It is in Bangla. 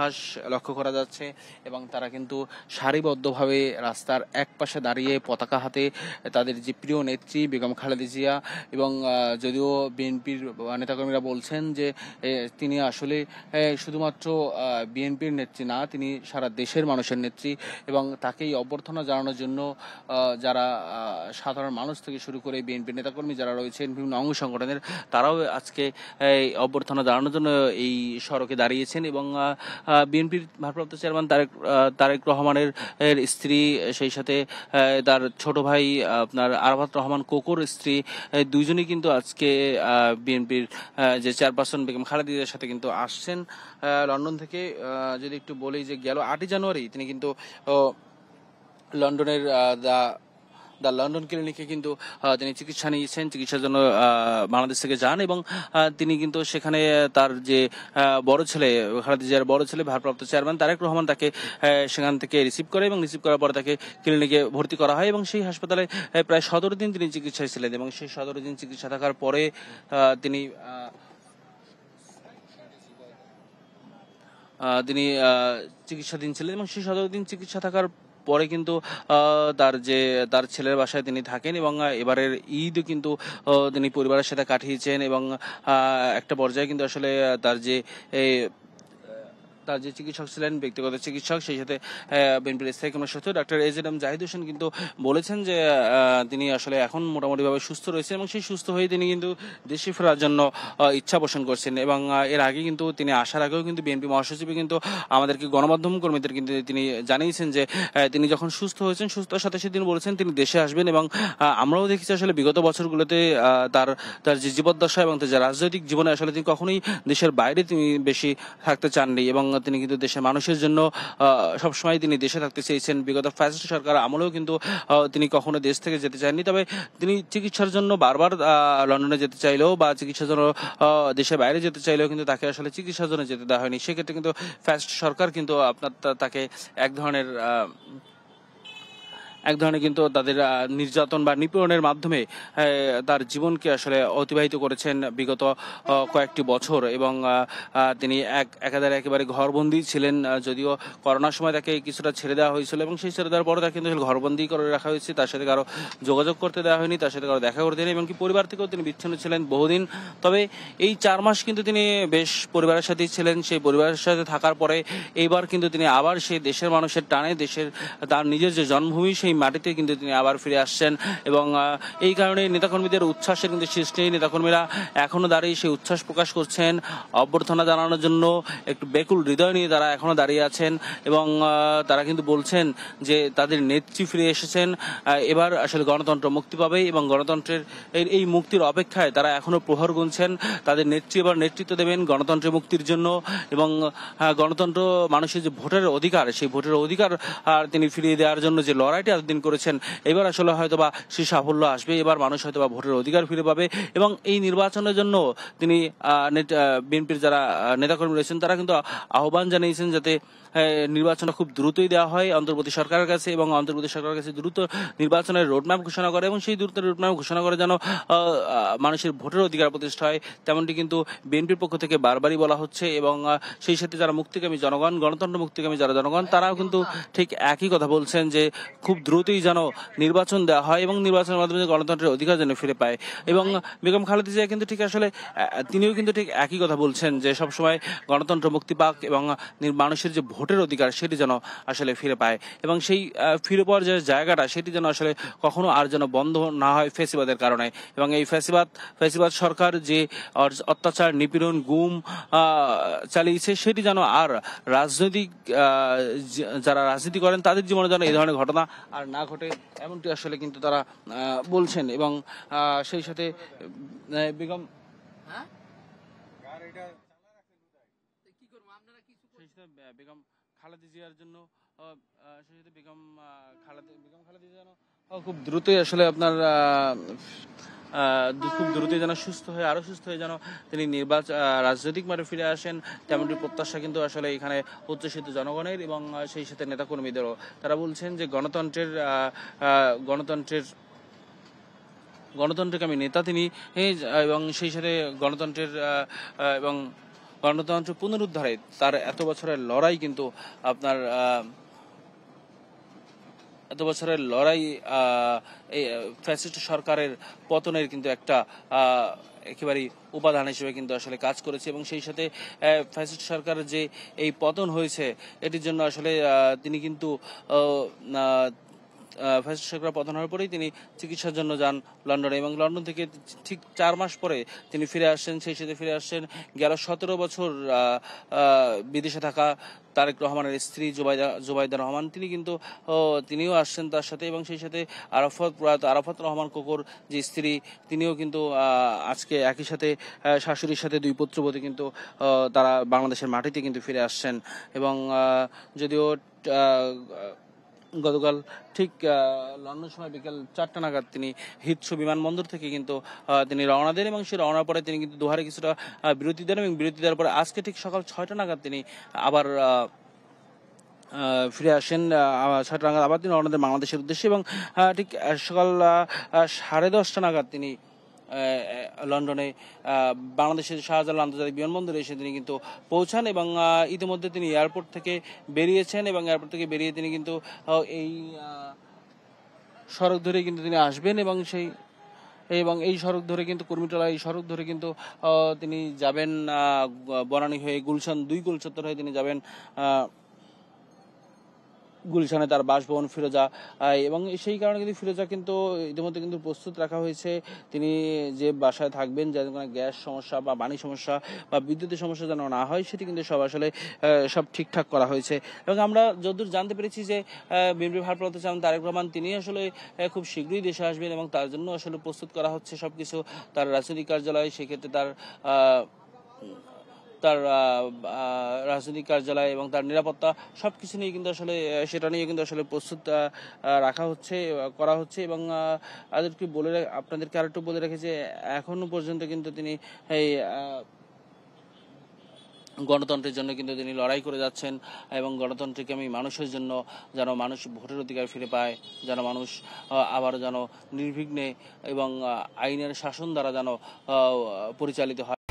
ঘাস লক্ষ্য করা যাচ্ছে এবং তারা কিন্তু সারিবদ্ধভাবে রাস্তার এক পাশে দাঁড়িয়ে পতাকা হাতে তাদের যে প্রিয় নেত্রী বেগম খালেদা জিয়া এবং যদিও বিএনপির নেতাকর্মীরা বলছেন যে তিনি আসলে শুধুমাত্র বিএনপির নেত্রী না, তিনি সারা দেশের মানুষের নেত্রী এবং তাকেই অভ্যর্থনা জানানোর জন্য যারা সাধারণ মানুষ থেকে শুরু করে বিএনপির নেতাকর্মী যারা রয়েছেন বিভিন্ন অঙ্গ সংগঠনের তারাও আজকে এই অভ্যর্থনা জানানোর জন্য এই সড়কে দাঁড়িয়েছেন এবং বিএনপির ভারপ্রাপ্ত চেয়ারম্যান তারেক রহমানের স্ত্রী, সেই সাথে তার ছোট ভাই আপনার আরাফাত রহমান কোকোর স্ত্রী, দুইজনই কিন্তু আজকে বিএনপির যে চেয়ারপারসন বেগম খালেদা জিয়ার সাথে কিন্তু আসছেন লন্ডন থেকে। যদি একটু বলি যে গেল 8ই জানুয়ারি তিনি কিন্তু লন্ডনের দ্য লন্ডন ক্লিনিকে কিন্তু তিনি চিকিৎসা নিয়েছেন, চিকিৎসার জন্য বাংলাদেশ থেকে যান এবং তিনি কিন্তু সেখানে তার যে বড় ছেলে খালেদা জিয়ার বড় ছেলে ভারপ্রাপ্ত চেয়ারম্যান তারেক রহমান তাকে সেখান থেকে রিসিভ করে এবং রিসিভ করার পরে তাকে ক্লিনিকে ভর্তি করা হয় এবং সেই হাসপাতালে প্রায় 17 দিন তিনি চিকিৎসায় ছিলেন এবং সেই 17 দিন চিকিৎসা থাকার পরে তিনি তিনি চিকিৎসাধীন ছিলেন এবং সেই 17 দিন চিকিৎসা থাকার পরে কিন্তু তার ছেলের বাসায় তিনি থাকেন এবং এবারের ঈদ কিন্তু তিনি পরিবারের সাথে কাটিয়েছেন এবং একটা পর্যায়ে কিন্তু আসলে তার যে চিকিৎসক ছিলেন ব্যক্তিগত চিকিৎসক, সেই সাথে বিএনপির স্থায়ী কমিটির সদস্য ডক্টর এজেডএম জাহিদ হোসেন কিন্তু বলেছেন যে তিনি আসলে এখন মোটামুটিভাবে সুস্থ রয়েছেন এবং সেই সুস্থ হয়ে তিনি কিন্তু দেশে ফেরার জন্য ইচ্ছা পোষণ করছেন এবং এর আগে কিন্তু তিনি আসার আগেও কিন্তু বিএনপি মহাসচিব কিন্তু আমাদেরকে গণমাধ্যম কর্মীদের কিন্তু তিনি জানিয়েছেন যে তিনি যখন সুস্থ হয়েছেন, সুস্থতার সাথে সাথে তিনি বলেছেন তিনি দেশে আসবেন এবং আমরাও দেখেছি আসলে বিগত বছরগুলোতে তার যে জীবদ্দশা এবং তার যে রাজনৈতিক জীবনে আসলে তিনি কখনোই দেশের বাইরে তিনি বেশি থাকতে চাননি এবং তিনি কিন্তু দেশের মানুষের জন্য সবসময় তিনি দেশে থাকতে চেয়েছেন। বিগত ফ্যাসিস্ট সরকার আমলেও কিন্তু তিনি কখনো দেশ থেকে যেতে চাননি, তবে তিনি চিকিৎসার জন্য বারবার লন্ডনে যেতে চাইলেও বা চিকিৎসার জন্য দেশের বাইরে যেতে চাইলেও কিন্তু তাকে আসলে চিকিৎসার জন্য যেতে দেওয়া হয়নি। সেক্ষেত্রে কিন্তু ফ্যাসিস্ট সরকার কিন্তু তাকে এক ধরনের কিন্তু তাদের নির্যাতন বা নিপীড়নের মাধ্যমে তার জীবনকে আসলে অতিবাহিত করেছেন বিগত কয়েকটি বছর এবং তিনি একেবারে ঘরবন্দি ছিলেন। যদিও করোনার সময় তাকে কিছুটা ছেড়ে দেওয়া হয়েছিল এবং সেই ছেড়ে দেওয়ার পরে তাকে কিন্তু ঘরবন্দি করে রাখা হয়েছে, তার সাথে কারো যোগাযোগ করতে দেওয়া হয়নি, তার সাথে কারো দেখা করতে দেয়নি, এমনকি পরিবার থেকেও তিনি বিচ্ছিন্ন ছিলেন বহুদিন। তবে এই 4 মাস কিন্তু তিনি বেশ পরিবারের সাথেই ছিলেন। সেই পরিবারের সাথে থাকার পরে এইবার কিন্তু তিনি আবার সেই দেশের মানুষের টানে তার নিজের যে জন্মভূমি সেই মাটিতে কিন্তু তিনি আবার ফিরে আসছেন এবং এই কারণে নেতাকর্মীদের উচ্ছ্বাসের কিন্তু শেষ নেই। নেতাকর্মীরা এখনো দাঁড়িয়ে সেই উচ্ছ্বাস প্রকাশ করছেন, অভ্যর্থনা জানানোর জন্য একটু বেকুল হৃদয় নিয়ে তারা এখনো দাঁড়িয়ে আছেন এবং তারা কিন্তু বলছেন যে তাদের নেত্রী ফিরে এসেছেন, এবার আসলে গণতন্ত্র মুক্তি পাবে এবং গণতন্ত্রের এই মুক্তির অপেক্ষায় তারা এখনো প্রহর গুনছেন। তাদের নেত্রী এবার নেতৃত্ব দেবেন গণতন্ত্রের মুক্তির জন্য এবং গণতন্ত্র মানুষের যে ভোটের অধিকার, সেই ভোটের অধিকার তিনি ফিরিয়ে দেওয়ার জন্য যে লড়াইটি এতদিন করেছেন, এবার আসলে হয়তোবা সেই সাফল্য আসবে। এবার মানুষ হয়তোবা ভোটের অধিকার ফিরে পাবে এবং এই নির্বাচনের জন্য তিনি বিএনপির যারা নেতাকর্মী রয়েছেন তারা কিন্তু আহ্বান জানিয়েছেন যাতে নির্বাচনটা খুব দ্রুতই দেওয়া হয় অন্তর্বর্তী সরকারের কাছে এবং অন্তর্বর্তী সরকারের কাছে দ্রুত নির্বাচনের রোডম্যাপ ঘোষণা করে এবং সেই দ্রুত রোডম্যাপ ঘোষণা করে যেন মানুষের ভোটের অধিকার প্রতিষ্ঠা হয়, তেমনটি কিন্তু বিএনপির পক্ষ থেকে বারবারই বলা হচ্ছে এবং সেই সাথে যারা মুক্তিকামী জনগণ, গণতন্ত্র মুক্তিকামী যারা জনগণ, তারাও কিন্তু ঠিক একই কথা বলছেন যে খুব দ্রুতই যেন নির্বাচন দেওয়া হয় এবং নির্বাচনের মাধ্যমে গণতন্ত্রের অধিকার যেন ফিরে পায়। এবং বেগম খালেদা জিয়া কিন্তু ঠিক আসলে তিনিও কিন্তু ঠিক একই কথা বলছেন যে সবসময় গণতন্ত্র মুক্তি পাক এবং মানুষের যে ভোটের অধিকার সেটি যেন আসলে ফিরে পায় এবং সেই ফিরে পাওয়ার যে জায়গাটা সেটি যেন আসলে কখনো আর যেন বন্ধ না হয় ফ্যাসিবাদের কারণে এবং এই ফ্যাসিবাদ সরকার যে অত্যাচার, নিপীড়ন, গুম চালিয়েছে সেটি যেন আর রাজনৈতিক যারা রাজনীতি করেন তাদের জীবনে যেন এই ধরনের ঘটনা আর না ঘটে, এমনটি আসলে কিন্তু তারা বলছেন এবং সেই সাথে বেগম বেগম খালেদা জিয়ার জন্য সেই সাথে বেগম খালেদা জিয়া যেন খুব দ্রুতই আসলে আপনার খুব দ্রুতই যেন আরো সুস্থ হয়ে যেন তিনি রাজনৈতিক মাঠে ফিরে আসেন, তেমনটি প্রত্যাশা কিন্তু আসলে এখানে উচ্ছ্বসিত জনগণের এবং সেই সাথে নেতাকর্মীদেরও। তারা বলছেন যে গণতন্ত্রকামী নেতা তিনি এবং সেই সাথে গণতন্ত্রের এবং গণতন্ত্র পুনরুদ্ধারে তার এত বছরের লড়াই কিন্তু আপনার এত বছরের লড়াই এই ফ্যাসিস্ট সরকারের পতনের কিন্তু একটা একেবারেই উপাদান হিসেবে কিন্তু আসলে কাজ করেছে এবং সেই সাথে ফ্যাসিস্ট সরকারের যে এই পতন হয়েছে এটির জন্য আসলে তিনি কিন্তু ফ্যাসিস্ট সরকার পতন হওয়ার পরেই তিনি চিকিৎসার জন্য যান লন্ডনে এবং লন্ডন থেকে ঠিক 4 মাস পরে তিনি ফিরে আসছেন। সেই সাথে ফিরে আসছেন গেল 17 বছর বিদেশে থাকা তারেক রহমানের স্ত্রী জুবাইদা রহমান, তিনি কিন্তু তিনিও আসছেন তার সাথে এবং সেই সাথে প্রয়াত আরাফাত রহমান কোকর যে স্ত্রী, তিনিও কিন্তু আজকে একই সাথে শাশুড়ির সাথে 2 পুত্রবধূ কিন্তু তারা বাংলাদেশের মাটিতে কিন্তু ফিরে আসছেন এবং যদিও গতকাল ঠিক লন্ডন সময় বিকেল 4টা নাগাদ তিনি হিথ্রো বিমানবন্দর থেকে কিন্তু তিনি রওনা দেন এবং সেই রওনার পরে তিনি কিন্তু দুহারে কিছুটা বিরতি দেন এবং বিরতি দেওয়ার পরে আজকে ঠিক সকাল 6টা নাগাদ তিনি আবার ফিরে আসেন। 6টা নাগাদ আবার তিনি রওনা দেন বাংলাদেশের উদ্দেশ্যে এবং ঠিক সকাল 10:30 নাগাদ তিনি লন্ডনে বাংলাদেশের শাহজালাল আন্তর্জাতিক বিমানবন্দরে এসে তিনি কিন্তু পৌঁছান এবং ইতিমধ্যে তিনি এয়ারপোর্ট থেকে বেরিয়েছেন এবং এয়ারপোর্ট থেকে বেরিয়ে তিনি কিন্তু এই সড়ক ধরে কিন্তু তিনি আসবেন এবং এই সড়ক ধরে কিন্তু কুর্মিটোলা এই সড়ক ধরে কিন্তু তিনি যাবেন বনানী হয়ে গুলশান 2 গোল চত্বর হয়ে তিনি যাবেন গুলশানে তার বাসভবন ফিরোজা এবং সেই কারণে কিন্তু ফিরোজা কিন্তু ইতিমধ্যে কিন্তু প্রস্তুত রাখা হয়েছে। তিনি যে বাসায় থাকবেন, যাতে কোনো গ্যাস সমস্যা বা পানি সমস্যা বা বিদ্যুতের সমস্যা যেন না হয় সেটি কিন্তু সব আসলে সব ঠিকঠাক করা হয়েছে এবং আমরা যতদূর জানতে পেরেছি যে বিএনপি ভারপ্রাপ্ত চেয়ারম্যান তারেক রহমান তিনি আসলে খুব শীঘ্রই দেশে আসবেন এবং তার জন্য আসলে প্রস্তুত করা হচ্ছে সবকিছু। তার রাজনৈতিক কার্যালয়, সেক্ষেত্রে তার রাজনৈতিক কার্যালয় এবং তার নিরাপত্তা সবকিছু নিয়ে কিন্তু আসলে সেটা নিয়ে কিন্তু আসলে প্রস্তুত রাখা হচ্ছে, করা হচ্ছে এবং আপনাদেরকে আরেকটু বলে রাখি যে এখনো পর্যন্ত কিন্তু তিনি এই গণতন্ত্রের জন্য কিন্তু তিনি লড়াই করে যাচ্ছেন এবং গণতন্ত্রকামী মানুষের জন্য যেন মানুষ ভোটের অধিকার ফিরে পায়, যেন মানুষ আবার যেন নির্বিঘ্নে এবং আইনের শাসন দ্বারা যেন পরিচালিত হয়।